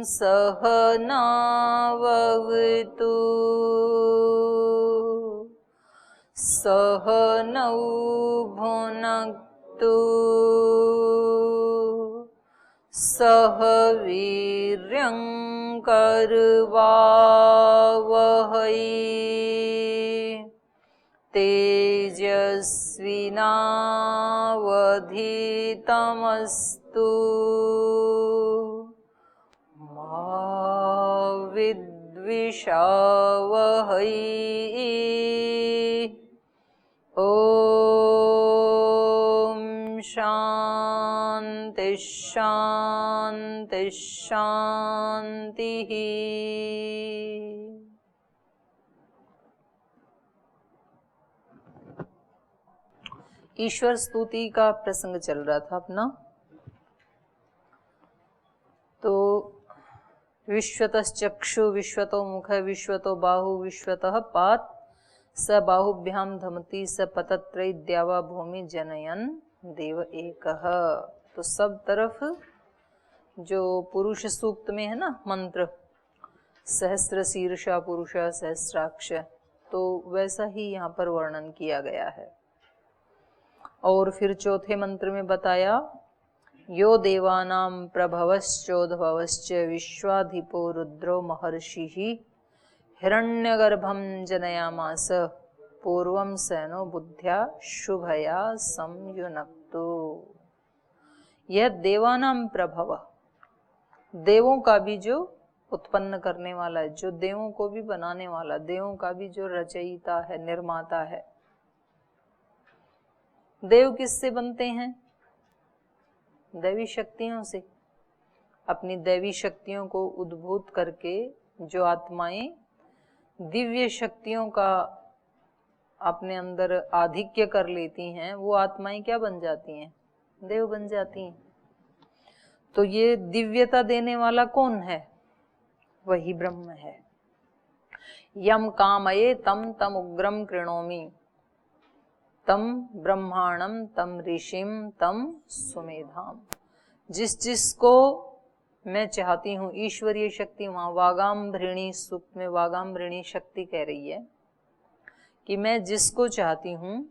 सहनाववतु सहनौ भुनक्तु सह वीर्यं करवावहै तेजस्विनावधीतमस्तु मा विद्विषावहै। ॐ शान्ति शान्ति शान्तिः। ईश्वर स्तुति का प्रसंग चल रहा था अपना। तो विश्वतश्चक्षु विश्वतो मुख विश्वतो बाहु विश्वतः पात् स बाहुभ्याम धमति स पतत्रय द्यावा भूमि जनयन देव एकः। तो सब तरफ जो पुरुष सूक्त में है ना मंत्र, सहस्र शीर्षा पुरुष सहस्राक्ष, तो वैसा ही यहाँ पर वर्णन किया गया है। और फिर चौथे मंत्र में बताया यो देवानां प्रभवश्चोद्भवश्च विश्वाधिपो रुद्रो महर्षिः हिरण्यगर्भं जनयामास पूर्वं सैनो बुद्ध्या शुभया संयुनक्तु। यह देवानां प्रभव, देवों का भी जो उत्पन्न करने वाला है, जो देवों को भी बनाने वाला, देवों का भी जो रचयिता है, निर्माता है। देव किससे बनते हैं? दैवी शक्तियों से। अपनी दैवी शक्तियों को उद्भूत करके जो आत्माएं दिव्य शक्तियों का अपने अंदर आधिक्य कर लेती हैं, वो आत्माएं क्या बन जाती हैं? देव बन जाती हैं। तो ये दिव्यता देने वाला कौन है? वही ब्रह्म है। यम कामये तम तम उग्रम कृणोमि तम ब्रह्माणम तम ऋषिम तम सुमेधाम। जिस जिसको मैं चाहती हूँ, ईश्वरीय शक्ति, वहाँ वागाम्भृणी सूक्त में वागाम्भृणी शक्ति कह रही है कि मैं जिसको चाहती हूँ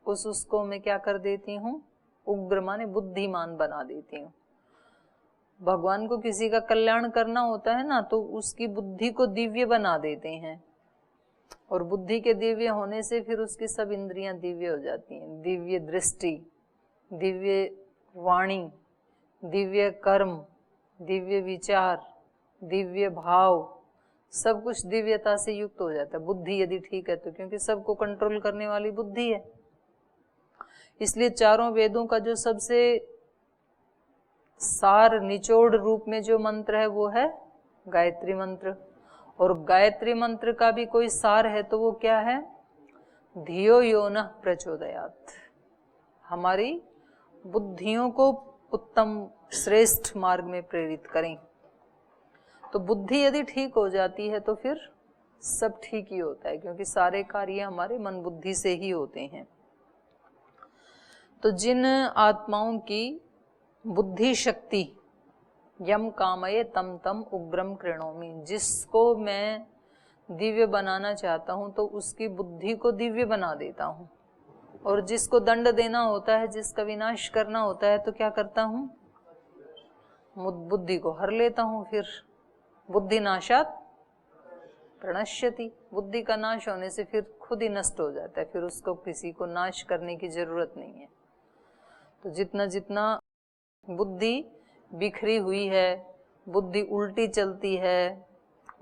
उसको मैं क्या कर देती हूँ? उग्र माने बुद्धिमान बना देती हूँ। भगवान को किसी का कल्याण करना होता है ना, तो उसकी बुद्धि को दिव्य बना देते हैं, और बुद्धि के दिव्य होने से फिर उसकी सब इंद्रियां दिव्य हो जाती हैं। दिव्य दृष्टि, दिव्य वाणी, दिव्य कर्म, दिव्य विचार, दिव्य भाव, सब कुछ दिव्यता से युक्त हो जाता है। बुद्धि यदि ठीक है तो, क्योंकि सबको कंट्रोल करने वाली बुद्धि है। इसलिए चारों वेदों का जो सबसे सार निचोड़ रूप में जो मंत्र है वो है गायत्री मंत्र। और गायत्री मंत्र का भी कोई सार है तो वो क्या है? धियो यो नः प्रचोदयात्। हमारी बुद्धियों को उत्तम श्रेष्ठ मार्ग में प्रेरित करें। तो बुद्धि यदि ठीक हो जाती है तो फिर सब ठीक ही होता है, क्योंकि सारे कार्य हमारे मन बुद्धि से ही होते हैं। तो जिन आत्माओं की बुद्धि शक्ति यम कामये तम तम उग्रम कृणोमि, जिसको मैं दिव्य बनाना चाहता हूं तो उसकी बुद्धि को दिव्य बना देता हूं। और जिसको दंड देना होता है, जिसका विनाश करना होता है, तो क्या करता हूं? बुद्धि को हर लेता हूं। फिर बुद्धि नाशात् प्रणश्यति। बुद्धि का नाश होने से फिर खुद ही नष्ट हो जाता है, फिर उसको किसी को नाश करने की जरूरत नहीं है। तो जितना जितना बुद्धि बिखरी हुई है, बुद्धि उल्टी चलती है,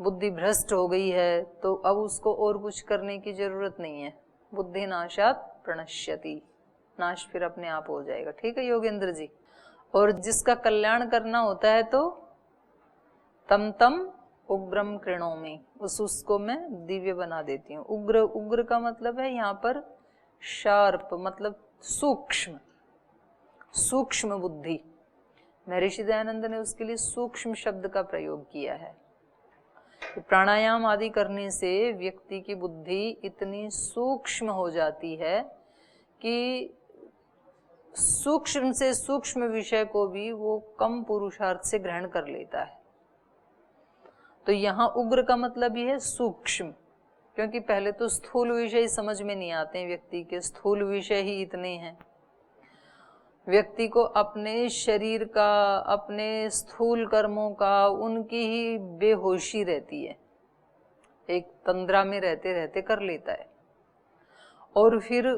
बुद्धि भ्रष्ट हो गई है, तो अब उसको और कुछ करने की जरूरत नहीं है। बुद्धि नाशात् प्रणश्यति, नाश फिर अपने आप हो जाएगा। ठीक है योगेंद्र जी। और जिसका कल्याण करना होता है तो तम तम उग्रम कृणोमि, उसको मैं दिव्य बना देती हूँ। उग्र, उग्र का मतलब है यहाँ पर शार्प, मतलब सूक्ष्म, सूक्ष्म बुद्धि। महर्षि दयानंद ने उसके लिए सूक्ष्म शब्द का प्रयोग किया है। प्राणायाम आदि करने से व्यक्ति की बुद्धि इतनी सूक्ष्म हो जाती है कि सूक्ष्म से सूक्ष्म विषय को भी वो कम पुरुषार्थ से ग्रहण कर लेता है। तो यहाँ उग्र का मतलब ये है सूक्ष्म, क्योंकि पहले तो स्थूल विषय समझ में नहीं आते हैं व्यक्ति के, स्थूल विषय ही इतने हैं। व्यक्ति को अपने शरीर का, अपने स्थूल कर्मों का, उनकी ही बेहोशी रहती है, एक तंद्रा में रहते रहते कर लेता है। और फिर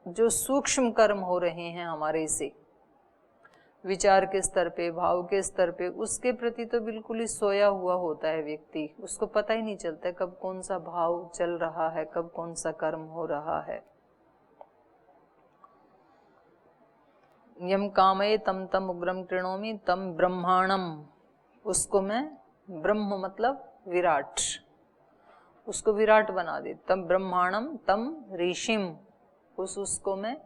जो सूक्ष्म कर्म हो रहे हैं हमारे से, विचार के स्तर पे, भाव के स्तर पे, उसके प्रति तो बिल्कुल ही सोया हुआ होता है व्यक्ति, उसको पता ही नहीं चलता कब कौन सा भाव चल रहा है, कब कौन सा कर्म हो रहा है। यम कामये तम तम उग्रम कृणोमि तम ब्रह्मांडम, उसको मैं, ब्रह्म मतलब विराट, उसको विराट बना दे। तम ब्रह्मांडम तम ऋषिम, उसको मैं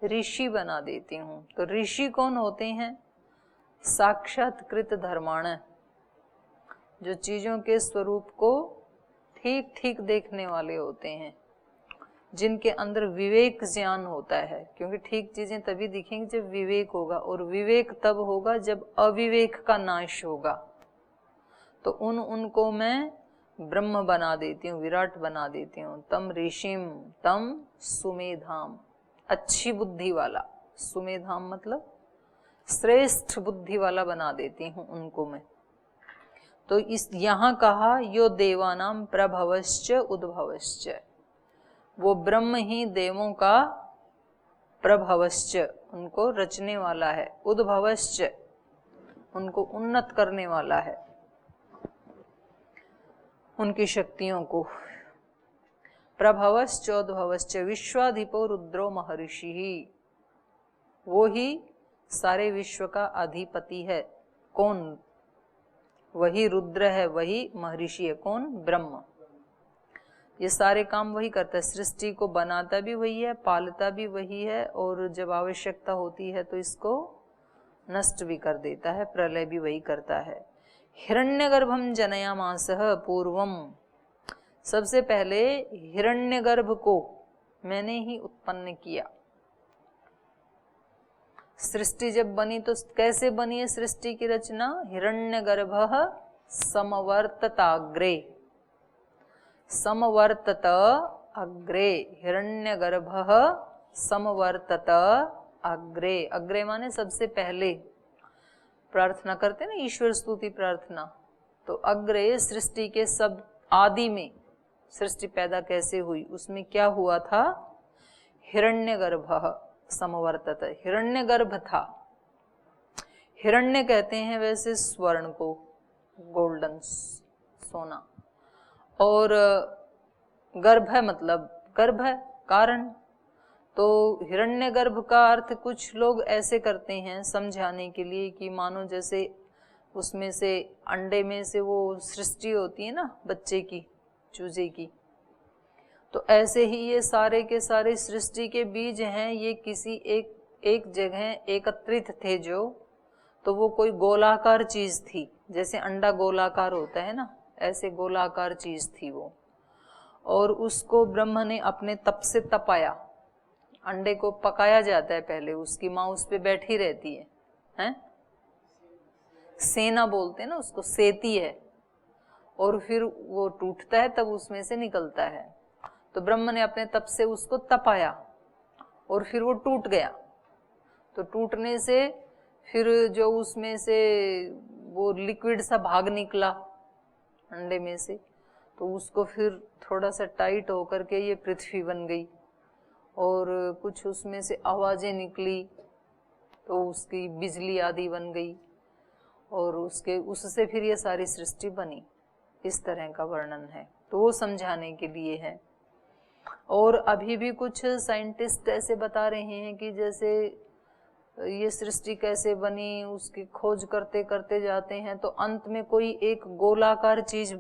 ऋषि बना देती हूँ। तो ऋषि कौन होते हैं? साक्षात्कृत धर्माण, जो चीजों के स्वरूप को ठीक ठीक देखने वाले होते हैं, जिनके अंदर विवेक ज्ञान होता है, क्योंकि ठीक चीजें तभी दिखेंगी जब विवेक होगा, और विवेक तब होगा जब अविवेक का नाश होगा। तो उनको मैं ब्रह्म बना देती हूँ, विराट बना देती हूँ। तम ऋषिम तम सुमेधाम, अच्छी बुद्धि वाला, सुमेधाम मतलब श्रेष्ठ बुद्धि वाला बना देती हूँ उनको मैं। तो इस यहाँ कहा यो देवानाम प्रभवश्च उद्भवश्च, वो ब्रह्म ही देवों का प्रभवश्च, उनको रचने वाला है, उद्भवश्च, उनको उन्नत करने वाला है, उनकी शक्तियों को। प्रभवश्च उद्भवश्च विश्वाधिपो रुद्रो महर्षि, वो ही सारे विश्व का अधिपति है। कौन? वही रुद्र है, वही महर्षि है। कौन? ब्रह्म। ये सारे काम वही करता है, सृष्टि को बनाता भी वही है, पालता भी वही है, और जब आवश्यकता होती है तो इसको नष्ट भी कर देता है, प्रलय भी वही करता है। हिरण्यगर्भम जनयामासः पूर्वम, सबसे पहले हिरण्यगर्भ को मैंने ही उत्पन्न किया। सृष्टि जब बनी तो कैसे बनी है सृष्टि की रचना? हिरण्यगर्भः समवर्तताग्रे, समवर्तत अग्रे, हिरण्यगर्भः समवर्तत अग्रे। अग्रे माने सबसे पहले, प्रार्थना करते ना ईश्वर स्तुति प्रार्थना, तो अग्रे सृष्टि के सब आदि में सृष्टि पैदा कैसे हुई, उसमें क्या हुआ था? हिरण्यगर्भः समवर्तत, हिरण्यगर्भ था। हिरण्य कहते हैं वैसे स्वर्ण को, गोल्डन, सोना, और गर्भ है मतलब गर्भ है, कारण। तो हिरण्यगर्भ का अर्थ कुछ लोग ऐसे करते हैं समझाने के लिए कि मानो जैसे उसमें से अंडे में से वो सृष्टि होती है ना बच्चे की, चूजे की, तो ऐसे ही ये सारे के सारे सृष्टि के बीज हैं, ये किसी एक जगह एकत्रित थे जो, तो वो कोई गोलाकार चीज थी, जैसे अंडा गोलाकार होता है ना, ऐसे गोलाकार चीज थी वो। और उसको ब्रह्म ने अपने तप से तपाया। अंडे को पकाया जाता है पहले, उसकी माँ उस पे बैठी रहती है, हैं? सेना बोलते हैं ना उसको, सेती है, और फिर वो टूटता है तब उसमें से निकलता है। तो ब्रह्म ने अपने तप से उसको तपाया और फिर वो टूट गया। तो टूटने से फिर जो उसमें से वो लिक्विड सा भाग निकला अंडे में से, तो उसको फिर थोड़ा सा टाइट होकर के ये पृथ्वी बन गई, और कुछ उसमें से आवाजें निकली तो उसकी बिजली आदि बन गई, और उससे फिर ये सारी सृष्टि बनी। इस तरह का वर्णन है, तो वो समझाने के लिए है। और अभी भी कुछ साइंटिस्ट ऐसे बता रहे हैं कि जैसे ये सृष्टि कैसे बनी, उसकी खोज करते करते जाते हैं तो अंत में कोई एक गोलाकार चीज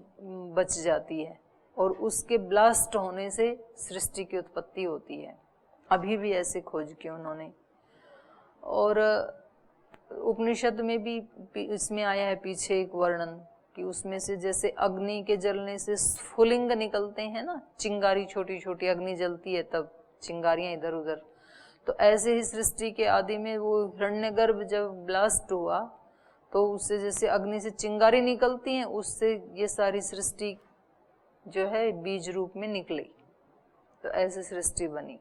बच जाती है, और उसके ब्लास्ट होने से सृष्टि की उत्पत्ति होती है। अभी भी ऐसे खोज की उन्होंने। और उपनिषद में भी इसमें आया है पीछे एक वर्णन कि उसमें से जैसे अग्नि के जलने से स्फुलिंग निकलते हैं ना, चिंगारी, छोटी छोटी अग्नि जलती है तब चिंगारियां इधर उधर, तो ऐसे ही सृष्टि के आदि में वो हिरण्यगर्भ जब ब्लास्ट हुआ तो उससे जैसे अग्नि से चिंगारी निकलती है, उससे ये सारी सृष्टि जो है बीज रूप में निकली, तो ऐसी सृष्टि बनी।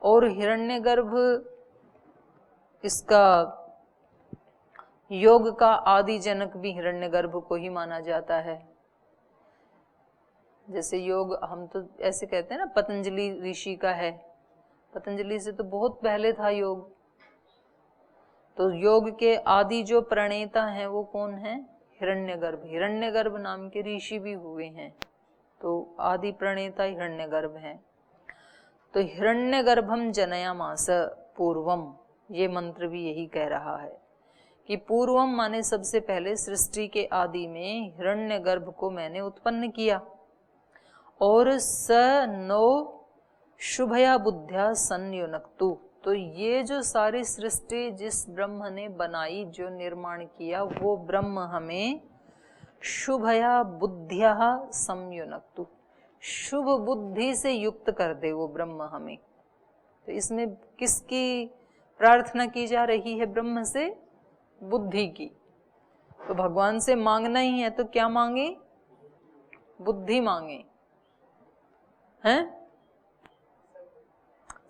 और हिरण्यगर्भ इसका योग का आदि जनक भी हिरण्यगर्भ को ही माना जाता है। जैसे योग हम तो ऐसे कहते हैं ना, पतंजलि ऋषि का है, पतंजलि से तो बहुत पहले था योग। तो योग के आदि जो प्रणेता हैं वो कौन है? हिरण्यगर्भ। हिरण्यगर्भ नाम के ऋषि भी हुए हैं, तो आदि प्रणेता हिरण्यगर्भ हैं। तो हिरण्यगर्भम जनयामास पूर्वम, ये मंत्र भी यही कह रहा है कि पूर्वम माने सबसे पहले सृष्टि के आदि में हिरण्यगर्भ को मैंने उत्पन्न किया। और स नो शुभया बुद्ध्या संयुनक्तु, तो ये जो सारी सृष्टि जिस ब्रह्म ने बनाई, जो निर्माण किया, वो ब्रह्म हमें शुभया बुद्ध्या संयुनक्तु, शुभ बुद्धि से युक्त कर दे वो ब्रह्म हमें। तो इसमें किसकी प्रार्थना की जा रही है? ब्रह्म से बुद्धि की। तो भगवान से मांगना ही है तो क्या मांगे? बुद्धि मांगे, हैं?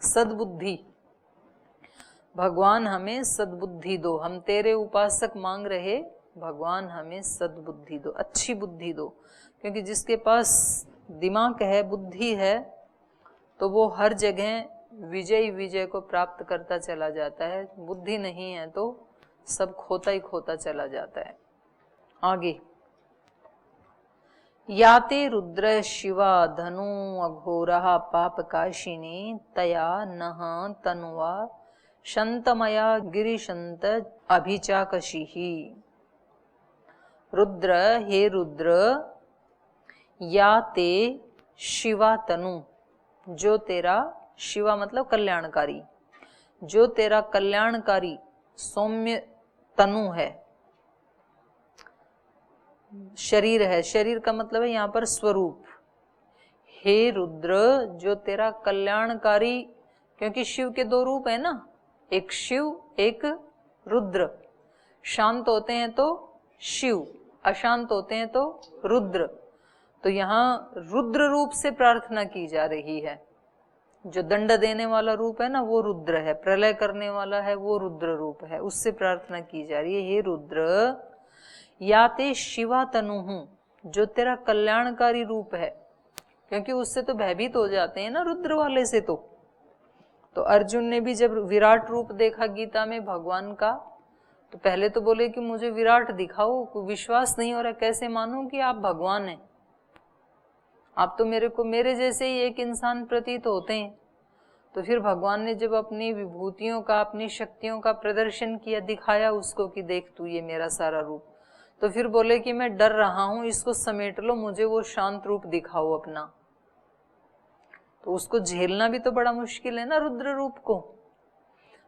सद्बुद्धि। भगवान हमें सद्बुद्धि दो, हम तेरे उपासक मांग रहे, भगवान हमें सद्बुद्धि दो, अच्छी बुद्धि दो। क्योंकि जिसके पास दिमाग है, बुद्धि है, तो वो हर जगह विजय को प्राप्त करता चला जाता है। बुद्धि नहीं है तो सब खोता ही खोता चला जाता है। आगे, याते रुद्र शिवा धनु अघोरा पापकाशिनी तया नः तनुवा शंतमया गिरिशंत अभिचाकशिही। रुद्र, हे रुद्र, याते शिवा तनु, जो तेरा, शिवा मतलब कल्याणकारी, जो तेरा कल्याणकारी सौम्य तनु है, शरीर है, शरीर का मतलब है यहाँ पर स्वरूप। हे रुद्र, जो तेरा कल्याणकारी, क्योंकि शिव के दो रूप है ना, एक शिव एक रुद्र। शांत होते हैं तो शिव, अशांत होते हैं तो रुद्र। तो यहाँ रुद्र रूप से प्रार्थना की जा रही है। जो दंड देने वाला रूप है ना वो रुद्र है, प्रलय करने वाला है वो रुद्र रूप है, उससे प्रार्थना की जा रही है। हे रुद्र, याते शिवा तनु हूं, जो तेरा कल्याणकारी रूप है, क्योंकि उससे तो भयभीत हो जाते हैं ना रुद्र वाले से। तो अर्जुन ने भी जब विराट रूप देखा गीता में भगवान का, तो पहले तो बोले कि मुझे विराट दिखाओ, कोई विश्वास नहीं हो रहा, कैसे मानूं कि आप भगवान हैं, आप तो मेरे को मेरे जैसे ही एक इंसान प्रतीत होते हैं। तो फिर भगवान ने जब अपनी विभूतियों का, अपनी शक्तियों का प्रदर्शन किया, दिखाया उसको कि देख तू ये मेरा सारा रूप, तो फिर बोले कि मैं डर रहा हूं, इसको समेट लो, मुझे वो शांत रूप दिखाओ अपना। तो उसको झेलना भी तो बड़ा मुश्किल है ना रुद्र रूप को।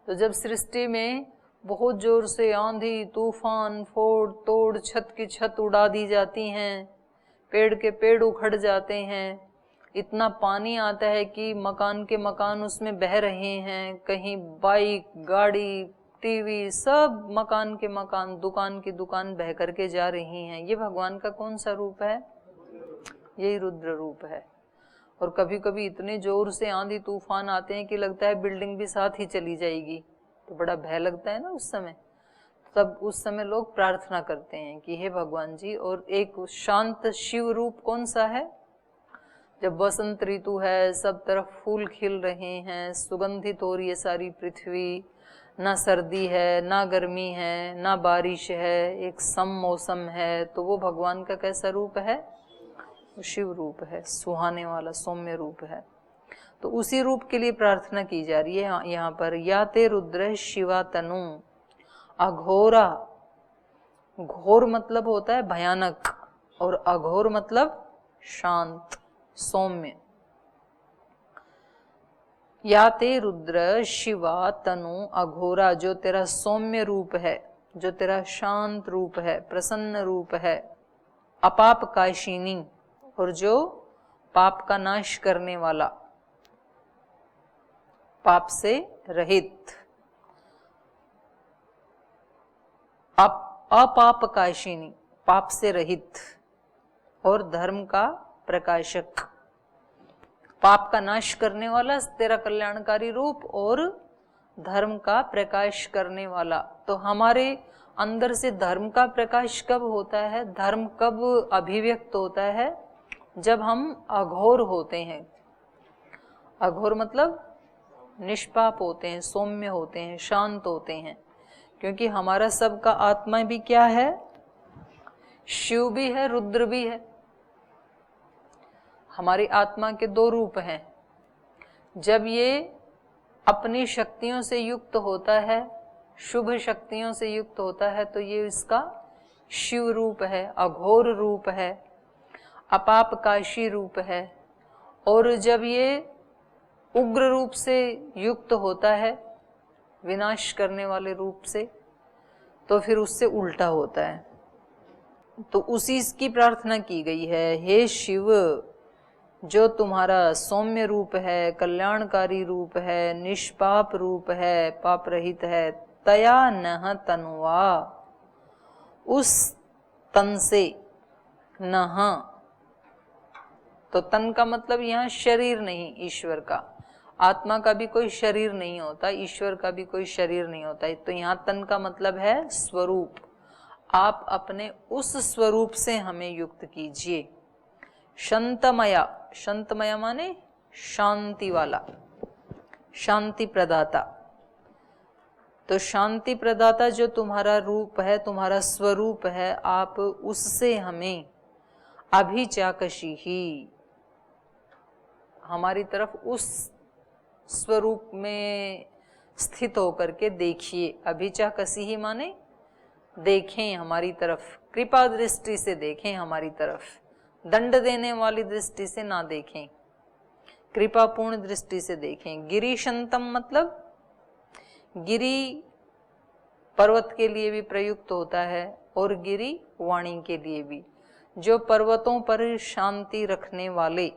तो जब सृष्टि में बहुत जोर से आंधी तूफान, फोड़ तोड़, छत की छत उड़ा दी जाती हैं, पेड़ के पेड़ उखड़ जाते हैं, इतना पानी आता है कि मकान के मकान उसमें बह रहे हैं, कहीं बाइक, गाड़ी, टीवी, सब मकान के मकान, दुकान की दुकान बह करके जा रही हैं, ये भगवान का कौन सा रूप है? यही रुद्र रूप है। और कभी कभी इतने जोर से आंधी तूफान आते हैं कि लगता है बिल्डिंग भी साथ ही चली जाएगी, तो बड़ा भय लगता है ना उस समय। तब उस समय लोग प्रार्थना करते हैं कि हे भगवान जी। और एक शांत शिव रूप कौन सा है? जब बसंत ऋतु है, सब तरफ फूल खिल रहे हैं, सुगंधित हो रही है सारी पृथ्वी, ना सर्दी है ना गर्मी है ना बारिश है, एक सम मौसम है, तो वो भगवान का कैसा रूप है? शिव रूप है, सुहाने वाला सौम्य रूप है। तो उसी रूप के लिए प्रार्थना की जा रही है यहाँ पर। याते रुद्र शिवा तनु अघोरा, घोर मतलब होता है भयानक, और अघोर मतलब शांत सौम्य। याते रुद्र शिवा तनु अघोरा, जो तेरा सौम्य रूप है, जो तेरा शांत रूप है, प्रसन्न रूप है, अपाप काशिनी, और जो पाप का नाश करने वाला, पाप से रहित। अपापकाशिनी, पाप से रहित, और धर्म का प्रकाशक, पाप का नाश करने वाला तेरा कल्याणकारी रूप और धर्म का प्रकाश करने वाला। तो हमारे अंदर से धर्म का प्रकाश कब होता है, धर्म कब अभिव्यक्त होता है, जब हम अघोर होते हैं। अघोर मतलब निष्पाप होते हैं, सौम्य होते हैं, शांत होते हैं। क्योंकि हमारा सबका आत्मा भी क्या है, शिव भी है, रुद्र भी है। हमारी आत्मा के दो रूप हैं। जब ये अपनी शक्तियों से युक्त होता है, शुभ शक्तियों से युक्त होता है, तो ये इसका शिव रूप है, अघोर रूप है, अपापकाशी रूप है। और जब ये उग्र रूप से युक्त होता है, विनाश करने वाले रूप से, तो फिर उससे उल्टा होता है। तो उसी की प्रार्थना की गई है, हे शिव, जो तुम्हारा सौम्य रूप है, कल्याणकारी रूप है, निष्पाप रूप है, पाप रहित है, तया नह तनुवा, उस तन से, नह, तो तन का मतलब यहाँ शरीर नहीं, ईश्वर का। आत्मा का भी कोई शरीर नहीं होता, ईश्वर का भी कोई शरीर नहीं होता। तो यहाँ तन का मतलब है स्वरूप। आप अपने उस स्वरूप से हमें युक्त कीजिए। शांतमया, शांतमया माने शांति वाला, शांति प्रदाता। तो शांति प्रदाता जो तुम्हारा रूप है, तुम्हारा स्वरूप है, आप उससे हमें अभिचाकशी ही, हमारी तरफ उस स्वरूप में स्थित होकर के देखिए। अभिचाकशी ही माने देखें हमारी तरफ, कृपा दृष्टि से देखें हमारी तरफ, दंड देने वाली दृष्टि से ना देखें, कृपापूर्ण दृष्टि से देखें। गिरीशंतम मतलब गिरी पर्वत के लिए भी प्रयुक्त होता है और गिरी वाणी के लिए भी। जो पर्वतों पर शांति रखने वाले,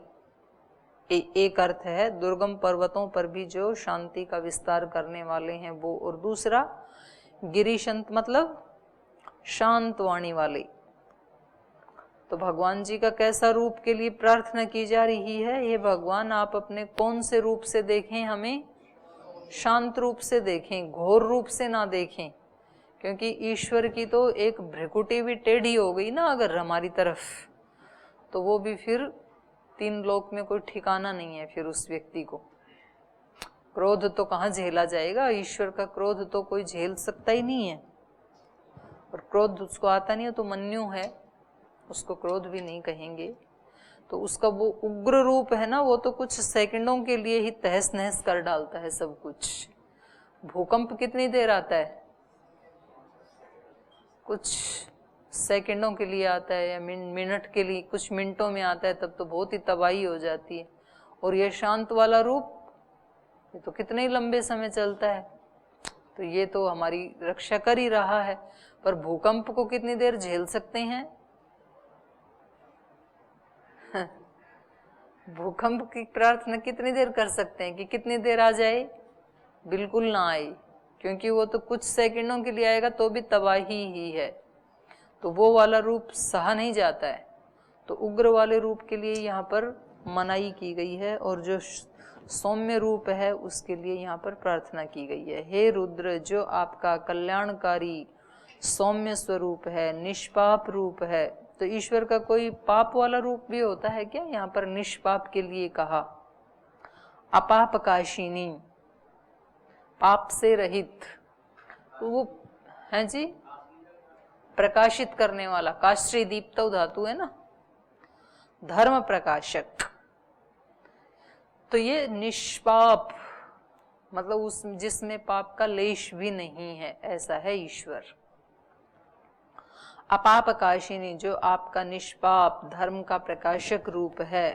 एक अर्थ है दुर्गम पर्वतों पर भी जो शांति का विस्तार करने वाले हैं वो, और दूसरा गिरीशंत मतलब शांत वाणी वाले। तो भगवान जी का कैसा रूप के लिए प्रार्थना की जा रही है, ये भगवान आप अपने कौन से रूप से देखें, हमें शांत रूप से देखें, घोर रूप से ना देखें। क्योंकि ईश्वर की तो एक भ्रिकुटी भी टेढ़ी हो गई ना अगर हमारी तरफ, तो वो भी फिर तीन लोक में कोई ठिकाना नहीं है फिर उस व्यक्ति को। क्रोध तो कहाँ झेला जाएगा, ईश्वर का क्रोध तो कोई झेल सकता ही नहीं है। और क्रोध उसको आता नहीं है तो मन्यु है, उसको क्रोध भी नहीं कहेंगे। तो उसका वो उग्र रूप है ना, वो तो कुछ सेकंडों के लिए ही तहस नहस कर डालता है सब कुछ। भूकंप कितनी देर आता है, कुछ सेकंडों के लिए आता है या मिनट के लिए, कुछ मिनटों में आता है, तब तो बहुत ही तबाही हो जाती है। और ये शांत वाला रूप, ये तो कितने ही लंबे समय चलता है। तो ये तो हमारी रक्षा कर ही रहा है। पर भूकंप को कितनी देर झेल सकते हैं? भूकंप की प्रार्थना कितनी देर कर सकते हैं कि कितनी देर आ जाए? बिल्कुल ना आए, क्योंकि वो तो कुछ सेकंडों के लिए आएगा तो भी तबाही ही है। तो वो वाला रूप सहा नहीं जाता है। तो उग्र वाले रूप के लिए यहाँ पर मनाही की गई है, और जो सौम्य रूप है उसके लिए यहाँ पर प्रार्थना की गई है। हे रुद्र, जो आपका कल्याणकारी सौम्य स्वरूप है, निष्पाप रूप है। तो ईश्वर का कोई पाप वाला रूप भी होता है क्या? यहाँ पर निष्पाप के लिए कहा। अपापकाशिनी, पाप से रहित, तो वो है जी प्रकाशित करने वाला, काश्री दीप्तौ धातु है ना, धर्म प्रकाशक। तो ये निष्पाप मतलब उस जिसमें पाप का लेश भी नहीं है, ऐसा है ईश्वर। अपापकाशिनी, जो आपका निष्पाप धर्म का प्रकाशक रूप है,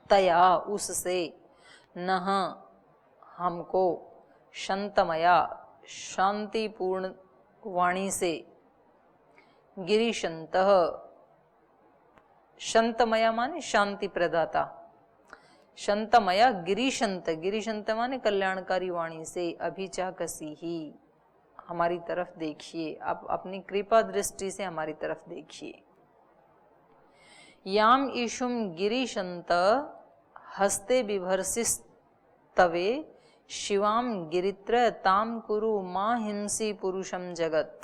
तया उससे, नह हमको, शांतमया शांतिपूर्ण वाणी से, गिरीशंतः शांतमया माने शांति प्रदाता, शांतमया गिरीशंत, गिरीशंत माने कल्याणकारी वाणी से, अभिचाकसी ही हमारी तरफ देखिए, आप अपनी कृपा दृष्टि से हमारी तरफ देखिए। याम ईशुम गिरीशंत हस्ते बिभर्षिस्तवे शिवाम गिरित्र ताम कुरु मां हिंसी पुरुषम जगत।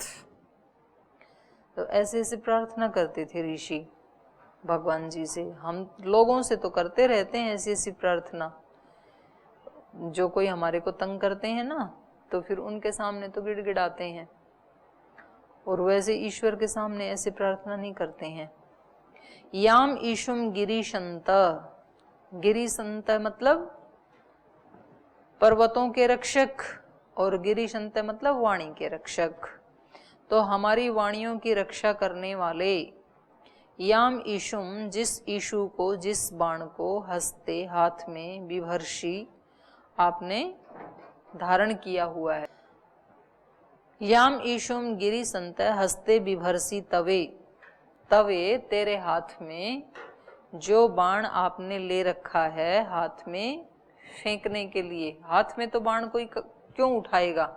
तो ऐसे ऐसे प्रार्थना करते थे ऋषि भगवान जी से। हम लोगों से तो करते रहते हैं ऐसी ऐसी प्रार्थना, जो कोई हमारे को तंग करते हैं ना, तो फिर उनके सामने तो गिड़गिड़ाते हैं, और वैसे ईश्वर के सामने ऐसे प्रार्थना नहीं करते हैं। याम ईशुम गिरीशंत, गिरीशंत मतलब पर्वतों के रक्षक, और गिरीशंत मतलब वाणी के रक्षक। तो हमारी वाणियों की रक्षा करने वाले, याम ईशुम जिस ईशु को, जिस बाण को, हस्ते हाथ में, बिभर्षि आपने धारण किया हुआ है। याम ईशुम गिरी संत हस्ते बिभर्षि तवे, तवे तेरे हाथ में जो बाण आपने ले रखा है हाथ में फेंकने के लिए। हाथ में तो बाण कोई क्यों उठाएगा,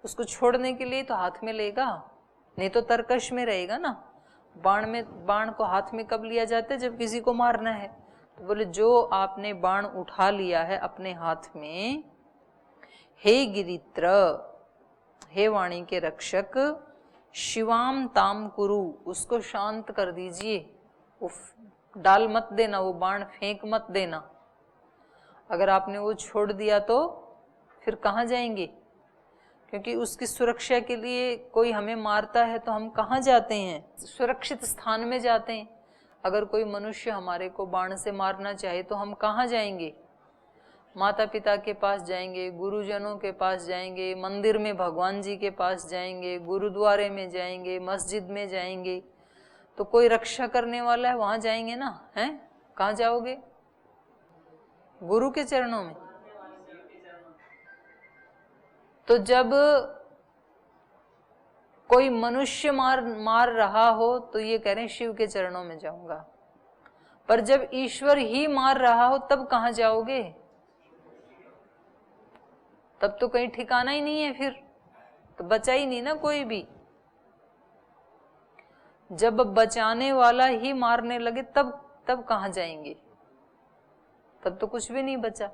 उसको छोड़ने के लिए तो हाथ में लेगा, नहीं तो तरकश में रहेगा ना। बाण को हाथ में कब लिया जाता है, जब किसी को मारना है। तो बोले जो आपने बाण उठा लिया है अपने हाथ में, हे गिरित्र, हे वाणी के रक्षक, शिवाम ताम कुरु, उसको शांत कर दीजिए। डाल मत देना, वो बाण फेंक मत देना। अगर आपने वो छोड़ दिया तो फिर कहाँ जाएंगे, क्योंकि उसकी सुरक्षा के लिए कोई हमें मारता है तो हम कहाँ जाते हैं, सुरक्षित स्थान में जाते हैं। अगर कोई मनुष्य हमारे को बाण से मारना चाहे तो हम कहाँ जाएंगे, माता पिता के पास जाएंगे, गुरुजनों के पास जाएंगे, मंदिर में भगवान जी के पास जाएंगे, गुरुद्वारे में जाएंगे, मस्जिद में जाएंगे। तो कोई रक्षा करने वाला है वहां जाएंगे ना, हैं? कहाँ जाओगे? गुरु के चरणों में। तो जब कोई मनुष्य मार रहा हो तो ये कह रहे हैं शिव के चरणों में जाऊंगा, पर जब ईश्वर ही मार रहा हो तब कहाँ जाओगे? तब तो कहीं ठिकाना ही नहीं है, फिर तो बचा ही नहीं ना कोई भी। जब बचाने वाला ही मारने लगे तब कहाँ जाएंगे, तब तो कुछ भी नहीं बचा।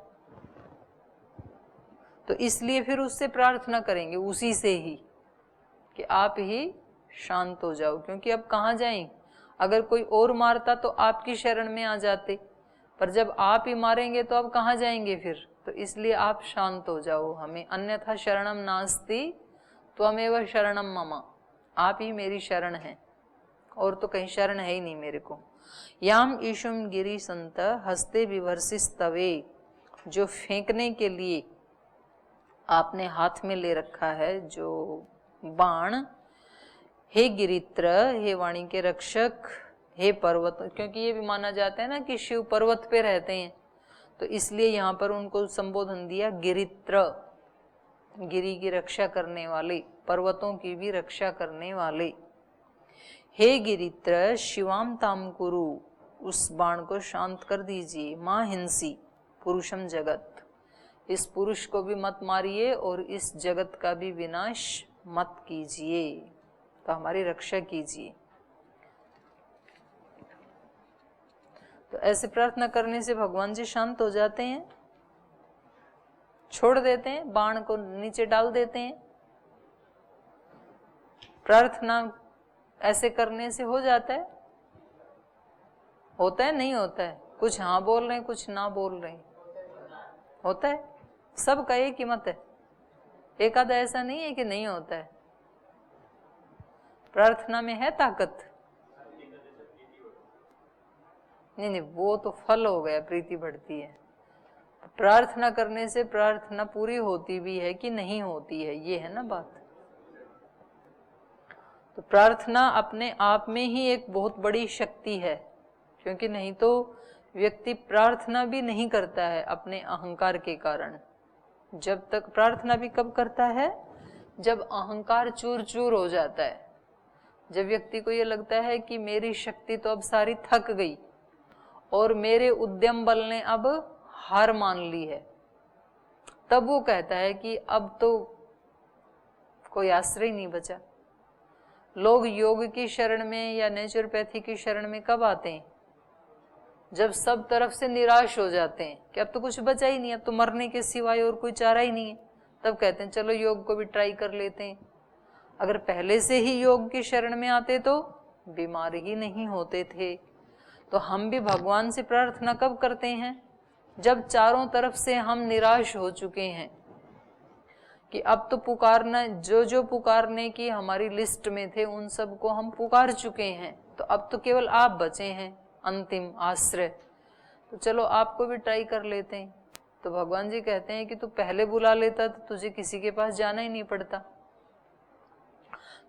तो इसलिए फिर उससे प्रार्थना करेंगे, उसी से ही, कि आप ही शांत हो जाओ, क्योंकि अब कहाँ जाएं। अगर कोई और मारता तो आपकी शरण में आ जाते, पर जब आप ही मारेंगे तो अब कहाँ जाएंगे फिर। तो इसलिए आप शांत हो जाओ हमें, अन्यथा शरणम नास्ति त्वमेव शरणम मम, आप ही मेरी शरण है, और तो कहीं शरण है ही नहीं मेरे को। याम ईशुम गिरी संत हस्ते बिभर्षिस्तवे, जो फेंकने के लिए आपने हाथ में ले रखा है जो बाण, हे गिरित्र, हे वाणी के रक्षक, हे पर्वत, क्योंकि ये भी माना जाता है ना कि शिव पर्वत पे रहते हैं, तो इसलिए यहाँ पर उनको संबोधन दिया गिरित्र, गिरी की रक्षा करने वाले, पर्वतों की भी रक्षा करने वाले। हे गिरित्र शिवाम ताम कुरु, उस बाण को शांत कर दीजिए। मां हिंसी पुरुषम जगत, इस पुरुष को भी मत मारिए और इस जगत का भी विनाश मत कीजिए, तो हमारी रक्षा कीजिए। तो ऐसे प्रार्थना करने से भगवान जी शांत हो जाते हैं, छोड़ देते हैं, बाण को नीचे डाल देते हैं। प्रार्थना ऐसे करने से हो जाता है, होता है नहीं होता है? कुछ हाँ बोल रहे हैं, कुछ ना बोल रहे हैं, होता है। सब का एक ही मत है, एक आधा ऐसा नहीं है कि नहीं होता है। प्रार्थना में है ताकत। नहीं, वो तो फल हो गया, प्रीति बढ़ती है। प्रार्थना करने से प्रार्थना पूरी होती भी है कि नहीं होती है, ये है ना बात। तो प्रार्थना अपने आप में ही एक बहुत बड़ी शक्ति है, क्योंकि नहीं तो व्यक्ति प्रार्थना भी नहीं करता है अपने अहंकार के कारण। जब तक प्रार्थना भी कब करता है, जब अहंकार चूर चूर हो जाता है, जब व्यक्ति को ये लगता है कि मेरी शक्ति तो अब सारी थक गई और मेरे उद्यम बल ने अब हार मान ली है, तब वो कहता है कि अब तो कोई आश्रय नहीं बचा। लोग योग की शरण में या नेचुरोपैथी की शरण में कब आते हैं? जब सब तरफ से निराश हो जाते हैं कि अब तो कुछ बचा ही नहीं, अब तो मरने के सिवाय और कोई चारा ही नहीं है, तब कहते हैं चलो योग को भी ट्राई कर लेते हैं। अगर पहले से ही योग की शरण में आते तो बीमार ही नहीं होते थे। तो हम भी भगवान से प्रार्थना कब करते हैं? जब चारों तरफ से हम निराश हो चुके हैं कि अब तो पुकारना, जो जो पुकारने की हमारी लिस्ट में थे उन सबको हम पुकार चुके हैं, तो अब तो केवल आप बचे हैं अंतिम आश्रय, तो चलो आपको भी ट्राई कर लेते हैं। तो भगवान जी कहते हैं कि तू पहले बुला लेता तो तुझे किसी के पास जाना ही नहीं पड़ता।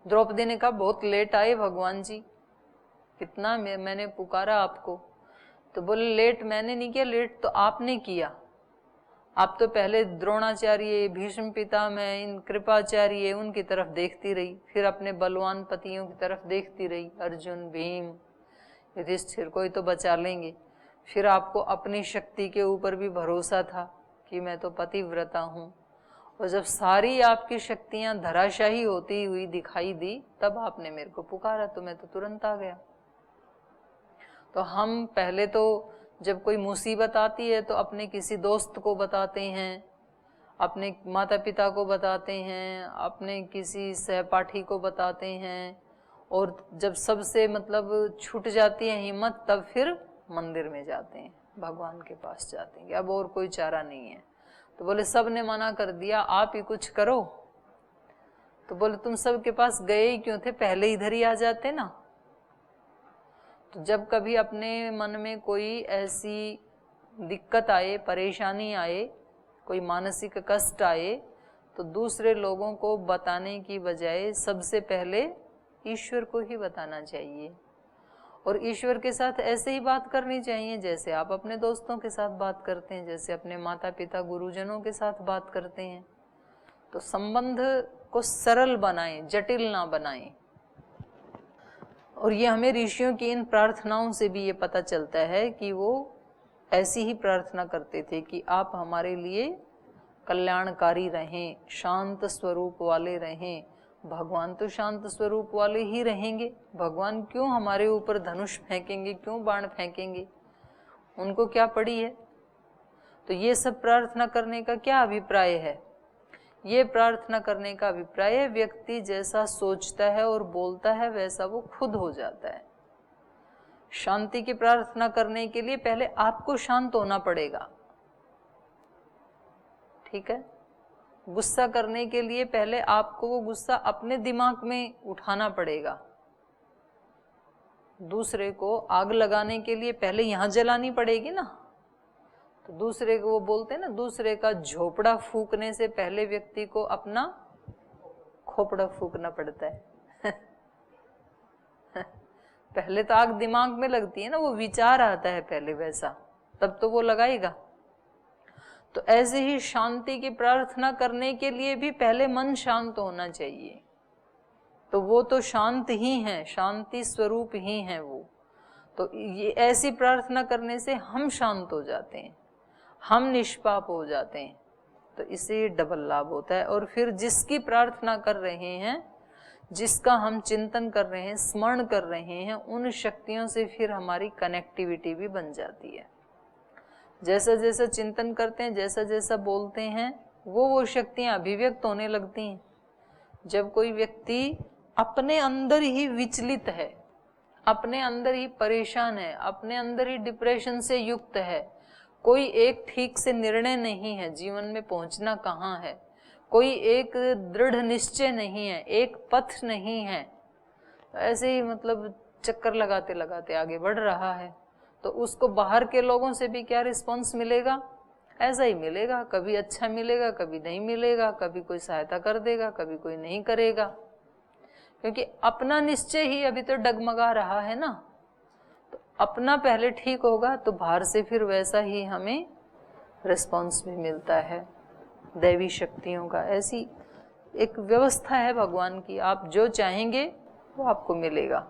द्रौपदी ने कहा बहुत लेट आए भगवान जी, कितना मैंने पुकारा आपको। तो बोले लेट मैंने नहीं किया, लेट तो आपने किया। आप तो पहले द्रोणाचार्य, भीष्म पितामह, इन कृपाचार्य उनकी तरफ देखती रही, फिर अपने बलवान पतियों की तरफ देखती रही, अर्जुन, भीम, युधिष्ठिर, कोई तो बचा लेंगे। फिर आपको अपनी शक्ति के ऊपर भी भरोसा था कि मैं तो पतिव्रता हूँ, और जब सारी आपकी शक्तियां धराशाही होती हुई दिखाई दी तब आपने मेरे को पुकारा, तो मैं तो तुरंत आ गया। तो हम पहले तो जब कोई मुसीबत आती है तो अपने किसी दोस्त को बताते हैं, अपने माता पिता को बताते हैं, अपने किसी सहपाठी को बताते हैं, और जब सबसे मतलब छूट जाती है हिम्मत तब फिर मंदिर में जाते हैं, भगवान के पास जाते हैं कि अब और कोई चारा नहीं है। तो बोले सब ने मना कर दिया, आप ही कुछ करो। तो बोले तुम सब के पास गए ही क्यों थे, पहले इधर ही आ जाते ना। तो जब कभी अपने मन में कोई ऐसी दिक्कत आए, परेशानी आए, कोई मानसिक कष्ट आए, तो दूसरे लोगों को बताने की बजाय सबसे पहले ईश्वर को ही बताना चाहिए, और ईश्वर के साथ ऐसे ही बात करनी चाहिए जैसे आप अपने दोस्तों के साथ बात करते हैं, जैसे अपने माता पिता गुरुजनों के साथ बात करते हैं। तो संबंध को सरल बनाएं, जटिल ना बनाएं। और ये हमें ऋषियों की इन प्रार्थनाओं से भी ये पता चलता है कि वो ऐसी ही प्रार्थना करते थे कि आप हमारे लिए कल्याणकारी रहें, शांत स्वरूप वाले रहें। भगवान तो शांत स्वरूप वाले ही रहेंगे, भगवान क्यों हमारे ऊपर धनुष फेंकेंगे, क्यों बाण फेंकेंगे, उनको क्या पड़ी है। तो ये सब प्रार्थना करने का क्या अभिप्राय है? ये प्रार्थना करने का अभिप्राय है व्यक्ति जैसा सोचता है और बोलता है वैसा वो खुद हो जाता है। शांति की प्रार्थना करने के लिए पहले आपको शांत होना पड़ेगा, ठीक है। गुस्सा करने के लिए पहले आपको वो गुस्सा अपने दिमाग में उठाना पड़ेगा। दूसरे को आग लगाने के लिए पहले यहां जलानी पड़ेगी ना। तो दूसरे को वो बोलते हैं ना, दूसरे का झोपड़ा फूकने से पहले व्यक्ति को अपना खोपड़ा फूकना पड़ता है। पहले तो आग दिमाग में लगती है ना, वो विचार आता है पहले वैसा, तब तो वो लगाएगा। तो ऐसे ही शांति की प्रार्थना करने के लिए भी पहले मन शांत होना चाहिए। तो वो तो शांत ही है, शांति स्वरूप ही है वो। तो ये ऐसी प्रार्थना करने से हम शांत हो जाते हैं, हम निष्पाप हो जाते हैं, तो इससे डबल लाभ होता है। और फिर जिसकी प्रार्थना कर रहे हैं, जिसका हम चिंतन कर रहे हैं, स्मरण कर रहे हैं, उन शक्तियों से फिर हमारी कनेक्टिविटी भी बन जाती है। जैसा जैसा चिंतन करते हैं, जैसा जैसा बोलते हैं, वो शक्तियां अभिव्यक्त होने लगती हैं। जब कोई व्यक्ति अपने अंदर ही विचलित है, अपने अंदर ही परेशान है, अपने अंदर ही डिप्रेशन से युक्त है, कोई एक ठीक से निर्णय नहीं है, जीवन में पहुंचना कहाँ है, कोई एक दृढ़ निश्चय नहीं है, एक पथ नहीं है, तो ऐसे ही मतलब चक्कर लगाते लगाते आगे बढ़ रहा है, तो उसको बाहर के लोगों से भी क्या रिस्पॉन्स मिलेगा? ऐसा ही मिलेगा, कभी अच्छा मिलेगा, कभी नहीं मिलेगा, कभी कोई सहायता कर देगा, कभी कोई नहीं करेगा, क्योंकि अपना निश्चय ही अभी तो डगमगा रहा है ना। तो अपना पहले ठीक होगा तो बाहर से फिर वैसा ही हमें रिस्पॉन्स भी मिलता है दैवी शक्तियों का। ऐसी एक व्यवस्था है भगवान की, आप जो चाहेंगे वो आपको मिलेगा।